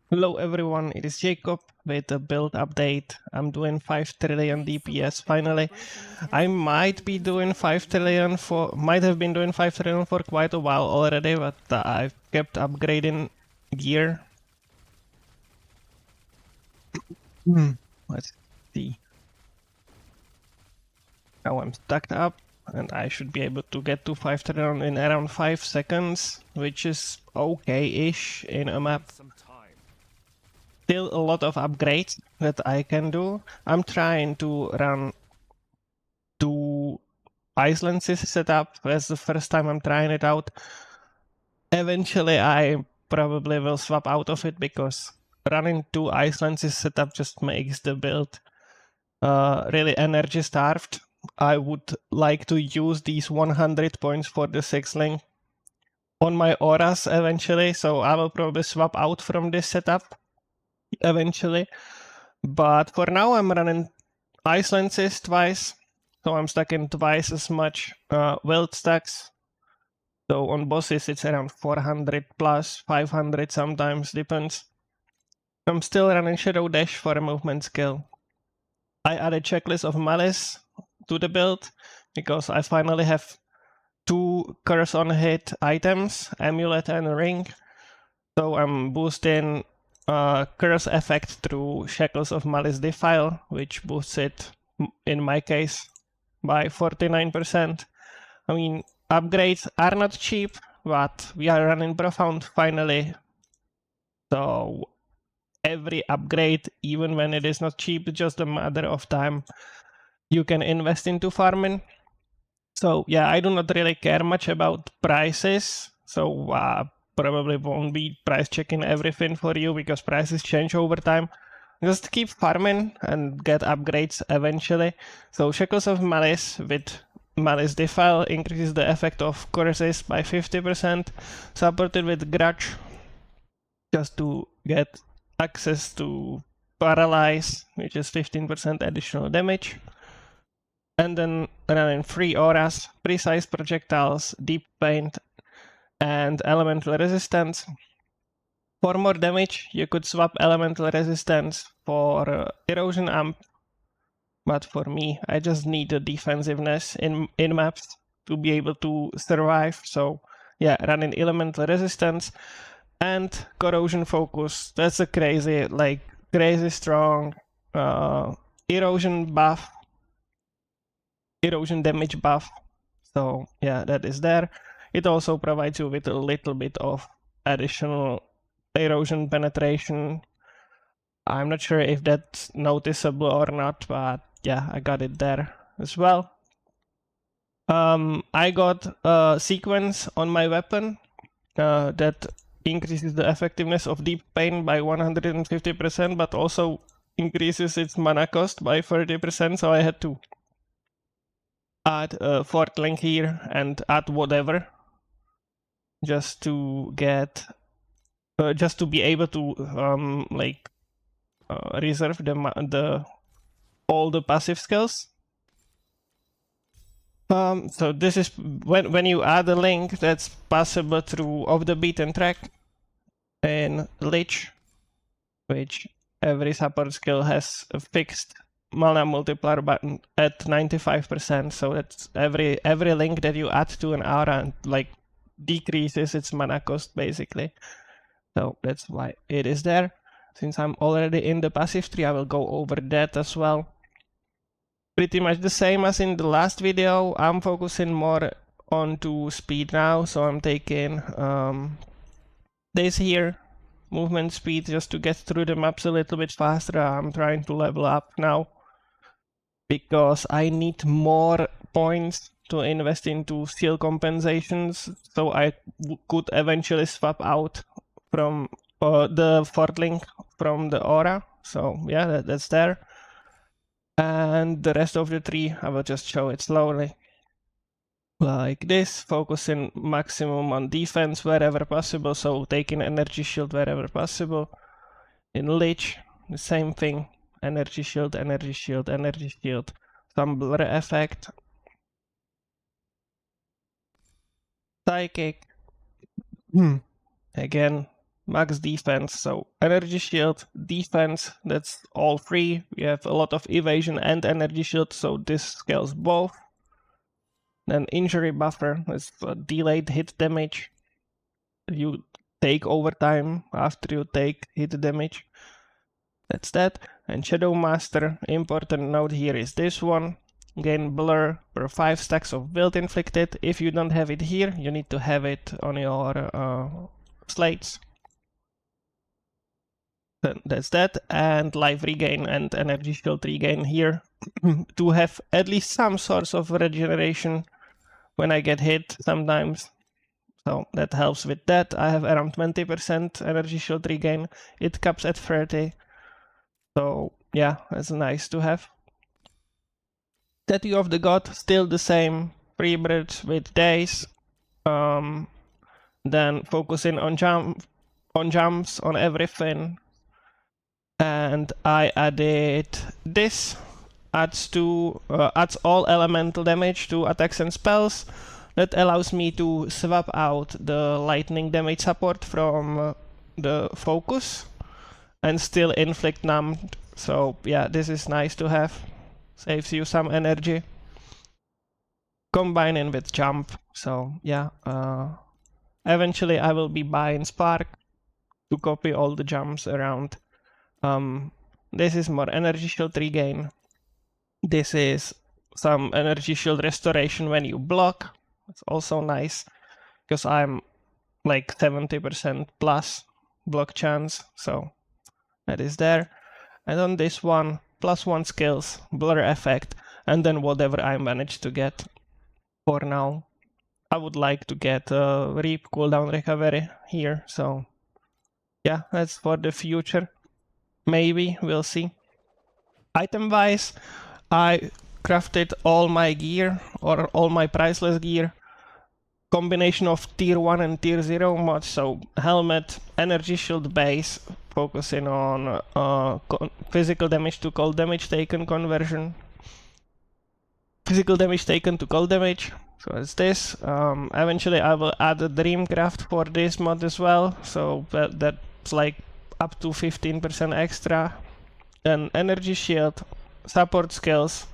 Hello everyone, it is Jacob with a build update. I'm doing 5 trillion DPS finally. I might be doing 5 trillion might have been doing 5 trillion for quite a while already, but I've kept upgrading gear. Let's see. Now I'm stacked up and I should be able to get to 5 trillion in around 5 seconds, which is okay-ish in a map. Still a lot of upgrades that I can do. I'm trying to run 2 Iceland setup. That's the first time I'm trying it out. Eventually I probably will swap out of it because running 2 Iceland setup just makes the build really energy starved. I would like to use these 100 points for the 6 link on my auras eventually, so I will probably swap out from this setup eventually. But for now I'm running Iceland twice, so I'm stacking twice as much wild stacks. So on bosses it's around 400 plus, 500 sometimes, depends. I'm still running Shadow Dash for a movement skill. I added Checklist of Malice to the build because I finally have 2 curse on hit items, Amulet and Ring. So I'm boosting curse effect through Shackles of Malice Defile, which boosts it, in my case, by 49%. I mean, upgrades are not cheap, but we are running Profound finally. So every upgrade, even when it is not cheap, it's just a matter of time you can invest into farming. So yeah, I do not really care much about prices. So probably won't be price checking everything for you because prices change over time. Just keep farming and get upgrades eventually. So Shackles of Malice with Malice Defile increases the effect of curses by 50%, supported with Grudge just to get access to Paralyze, which is 15% additional damage. And then running 3 auras, Precise Projectiles, Deep Paint, and Elemental Resistance. For more damage, you could swap Elemental Resistance for Erosion Amp, but for me, I just need the defensiveness in maps to be able to survive. So yeah, running Elemental Resistance and Corrosion Focus. That's a crazy strong erosion buff, erosion damage buff. So yeah, that is there. It also provides you with a little bit of additional erosion penetration. I'm not sure if that's noticeable or not, but yeah, I got it there as well. I got a sequence on my weapon that increases the effectiveness of Deep Pain by 150%, but also increases its mana cost by 30%, so I had to add a 4th link here and add whatever just to get just to be able to reserve the all the passive skills. So this is when you add a link that's possible through Off the Beaten Track in Lich, which every support skill has a fixed mana multiplier button at 95%. So that's every link that you add to an aura like decreases its mana cost basically. So that's why it is there. Since I'm already in the passive tree, I will go over that as well. Pretty much the same as in the last video. I'm focusing more onto speed now, so I'm taking this here, movement speed, just to get through the maps a little bit faster. I'm trying to level up now because I need more points to invest into seal compensations, so I could eventually swap out from the 4th link from the aura. So yeah, that's there. And the rest of the tree, I will just show it slowly. Like this, focusing maximum on defense wherever possible, so taking energy shield wherever possible. In Lich, the same thing. Energy shield, energy shield, energy shield. Some blur effect. Psychic. Again, max defense. So energy shield, defense, that's all three. We have a lot of evasion and energy shield, so this scales both. Then injury buffer is delayed hit damage. You take over time after you take hit damage. That's that. And Shadow Master, important note here is this one. Gain blur per 5 stacks of build inflicted. If you don't have it here, you need to have it on your slates. Then that's that. And life regain and energy shield regain here to have at least some source of regeneration when I get hit sometimes. So that helps with that. I have around 20% energy shield regain. It caps at 30. So yeah, that's nice to have. Tattoo of the God, still the same. Pre-bridge with days. Then focusing on jumps, on everything. And I added this. Adds all elemental damage to attacks and spells. That allows me to swap out the lightning damage support from the focus and still inflict numbed. So yeah, this is nice to have. Saves you some energy. Combining with jump. So yeah, eventually I will be buying Spark to copy all the jumps around. This is more energy shield regain. This is some energy shield restoration when you block. It's also nice because I'm like 70% plus block chance, so that is there. And on this one, +1 skills, blur effect, and then whatever I manage to get. For now, I would like to get Reap cooldown recovery here, so yeah, that's for the future. Maybe, we'll see. Item-wise, I crafted all my gear, or all my priceless gear, combination of tier 1 and tier 0 mods, so helmet, energy shield base, focusing on physical damage to cold damage taken conversion, physical damage taken to cold damage, so it's this. Eventually I will add a Dreamcraft for this mod as well, so that's like up to 15% extra. Then energy shield, support skills,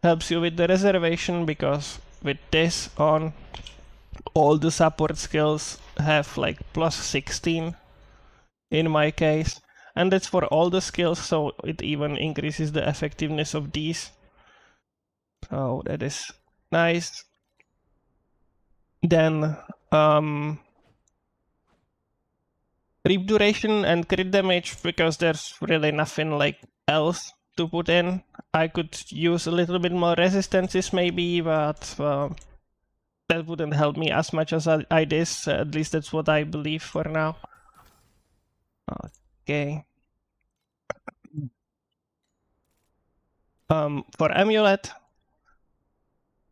helps you with the reservation, because with this on, all the support skills have like +16 in my case, and that's for all the skills, so it even increases the effectiveness of these. So that is nice. Then Reap duration and crit damage, because there's really nothing like else to put in. I could use a little bit more resistances maybe, but that wouldn't help me as much as I did. At least that's what I believe for now. Okay. For Amulet,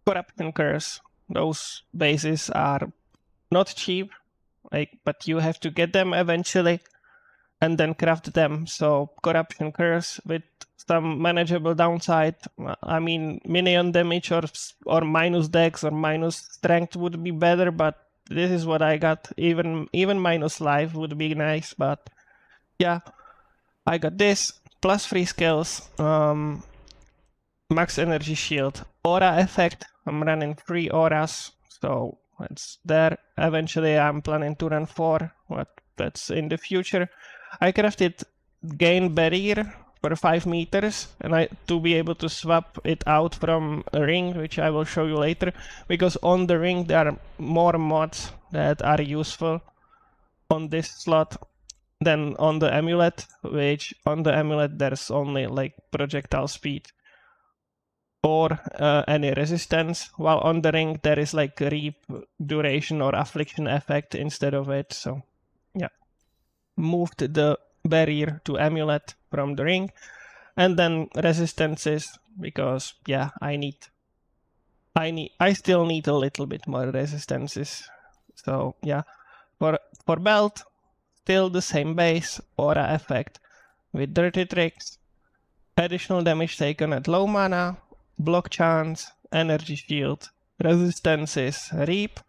Corruption Curse, those bases are not cheap, but you have to get them eventually and then craft them. So Corruption Curse with some manageable downside. I mean, minion damage or minus dex or minus strength would be better, but this is what I got. Even minus life would be nice, but yeah, I got this. +3 skills, max energy shield, aura effect. I'm running 3 auras, so it's there. Eventually I'm planning to run 4, but that's in the future. I crafted gain barrier for 5 meters, and to be able to swap it out from a ring, which I will show you later, because on the ring there are more mods that are useful on this slot than on the amulet, which on the amulet there's only like projectile speed or any resistance, while on the ring there is like reap duration or affliction effect instead of it. So yeah, moved the barrier to amulet from the ring, and then resistances, because yeah, I still need a little bit more resistances. So yeah, for belt, still the same base, aura effect with dirty tricks, additional damage taken at low mana, block chance, energy shield, resistances, reap,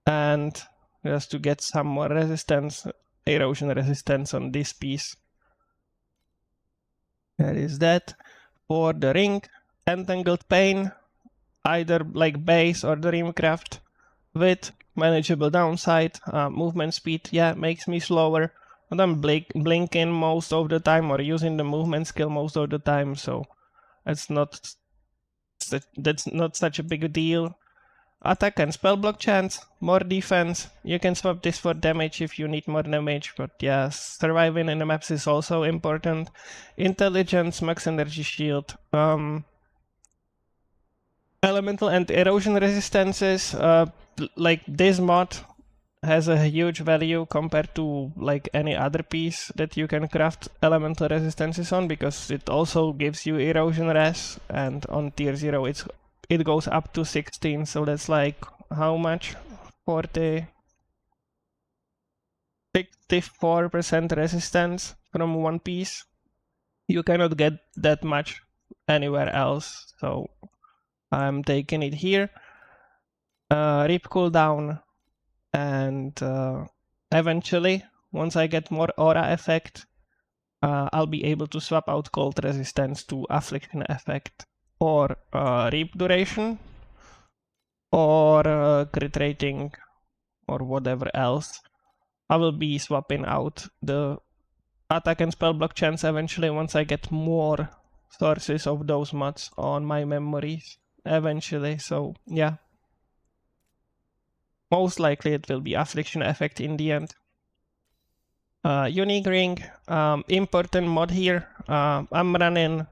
and just to get some more resistance, erosion resistance on this piece. That is that. For the ring, Entangled Pain, either like base or Dreamcraft, with manageable downside, movement speed, yeah, makes me slower, but I'm blinking most of the time or using the movement skill most of the time, so that's not such a big deal. Attack and spell block chance, more defense. You can swap this for damage if you need more damage, but yeah, surviving in the maps is also important. Intelligence, max energy shield. Elemental and erosion resistances, like this mod has a huge value compared to like any other piece that you can craft elemental resistances on, because it also gives you erosion res, and on tier 0 it goes up to 16, so that's like how much? 64% resistance from one piece. You cannot get that much anywhere else, so I'm taking it here. Rip cooldown, and eventually, once I get more aura effect, I'll be able to swap out cold resistance to affliction effect, or reap duration, or crit rating, or whatever else. I will be swapping out the attack and spell block chance eventually once I get more sources of those mods on my memories eventually, so yeah. Most likely it will be affliction effect in the end. Unique ring, important mod here. I'm running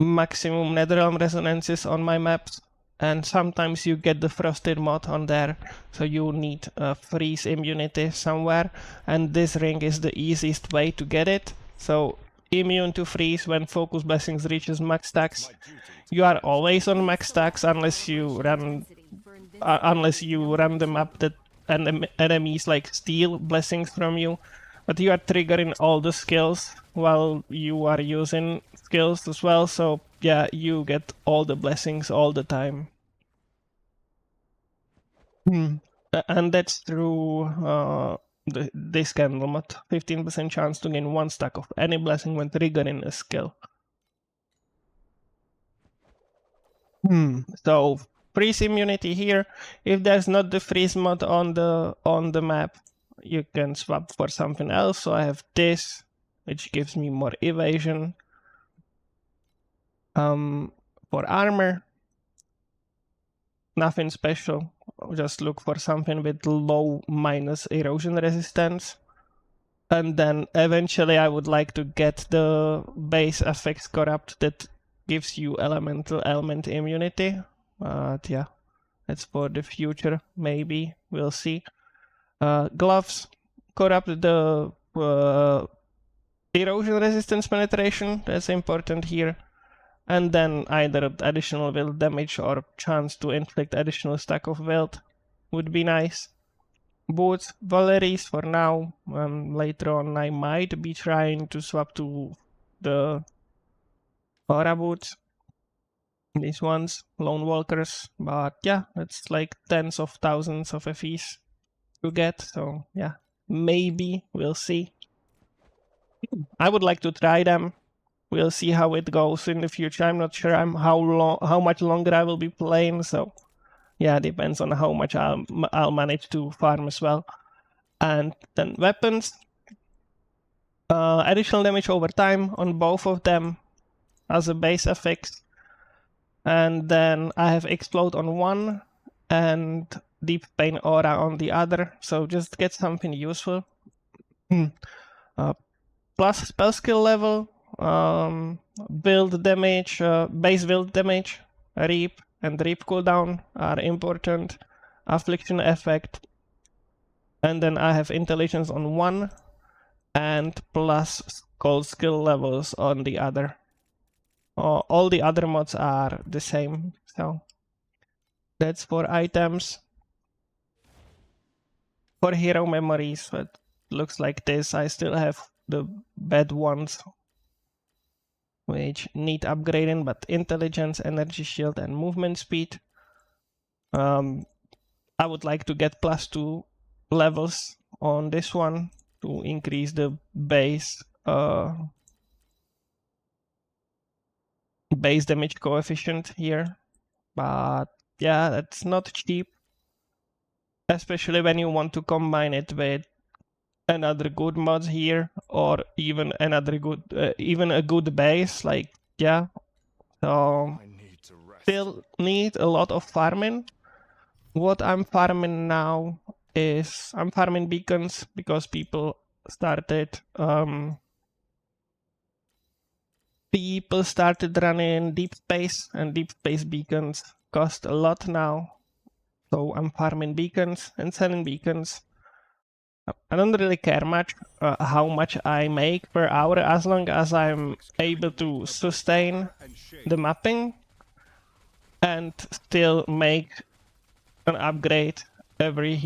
maximum Netherrealm resonances on my maps, and sometimes you get the frosted mod on there, so you need a freeze immunity somewhere, and this ring is the easiest way to get it. So immune to freeze when focus blessings reaches max stacks. You are always on max stacks unless you run the map that enemies like steal blessings from you, but you are triggering all the skills while you are using skills as well, so yeah, you get all the blessings all the time. And that's through this candle mod. 15% chance to gain 1 stack of any blessing when triggering a skill. So freeze immunity here. If there's not the freeze mod on the map, you can swap for something else. So I have this, which gives me more evasion. For armor, nothing special. Just look for something with low minus erosion resistance. And then eventually I would like to get the base effects corrupt that gives you elemental element immunity. Yeah, that's for the future, maybe. We'll see. Gloves, corrupt the erosion resistance penetration. That's important here. And then either additional wild damage or chance to inflict additional stack of wild would be nice. Boots, Valeries for now. Later on I might be trying to swap to the Aura boots. These ones, Lone Walkers, but yeah, it's like tens of thousands of FEs to get, so yeah, maybe, we'll see. I would like to try them. We'll see how it goes in the future. I'm not sure how much longer I will be playing, so yeah, depends on how much I'll manage to farm as well. And then weapons. Additional damage over time on both of them as a base effect. And then I have Explode on one and Deep Pain Aura on the other, so just get something useful. Plus spell skill level, build damage, base build damage, Reap and Reap cooldown are important. Affliction effect. And then I have Intelligence on one and plus cold skill levels on the other. All the other mods are the same, so that's for items. For hero memories, it looks like this. I still have the bad ones, which need upgrading, but intelligence, energy shield, and movement speed. I would like to get +2 levels on this one. to increase the base damage coefficient here. But yeah, that's not cheap, especially when you want to combine it with another good mod here, or even another good, even a good base. Like, yeah, so still need a lot of farming. What I'm farming now is I'm farming beacons because people started running deep space, and deep space beacons cost a lot now. So I'm farming beacons and selling beacons. I don't really care much how much I make per hour, as long as I'm able to sustain the mapping and still make an upgrade every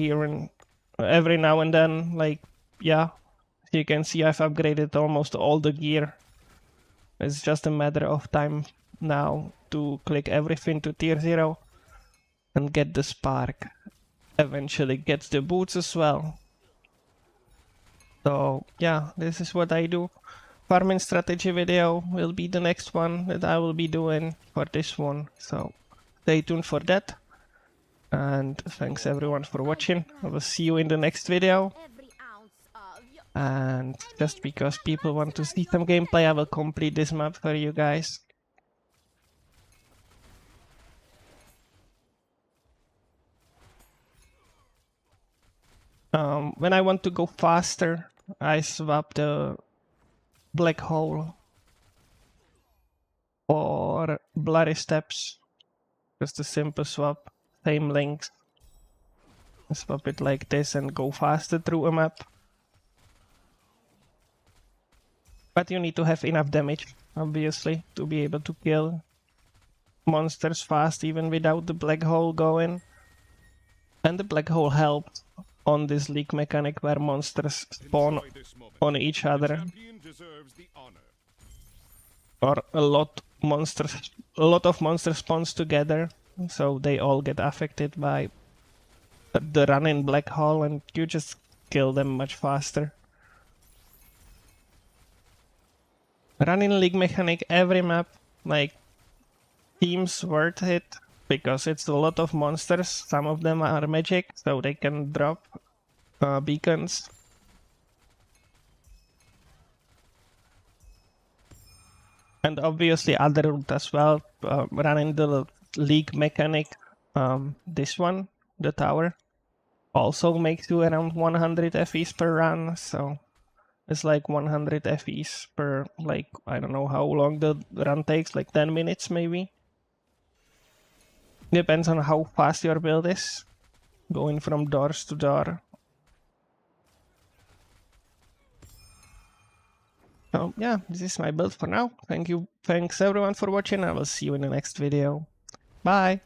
now and then. Like, yeah, you can see I've upgraded almost all the gear. It's just a matter of time now to click everything to tier 0 and get the spark. Eventually get the boots as well. So yeah, this is what I do. Farming strategy video will be the next one that I will be doing for this one. So stay tuned for that. And thanks everyone for watching. I will see you in the next video. And just because people want to see some gameplay, I will complete this map for you guys. When I want to go faster, I swap the black hole or bloody steps. Just a simple swap, same links. Swap it like this and go faster through a map. But you need to have enough damage, obviously, to be able to kill monsters fast even without the black hole going. And the black hole helped on this leak mechanic where monsters spawn on each other. Or a lot of monsters spawns together, so they all get affected by the running black hole, and you just kill them much faster. Running league mechanic every map, like, seems worth it because it's a lot of monsters. Some of them are magic, so they can drop beacons. And obviously other route as well, running the league mechanic, this one, the tower, also makes you around 100 FEs per run, so it's like 100 FEs per, like, I don't know how long the run takes, like 10 minutes maybe. Depends on how fast your build is, going from doors to door. So yeah, this is my build for now. Thanks everyone for watching. I will see you in the next video. Bye!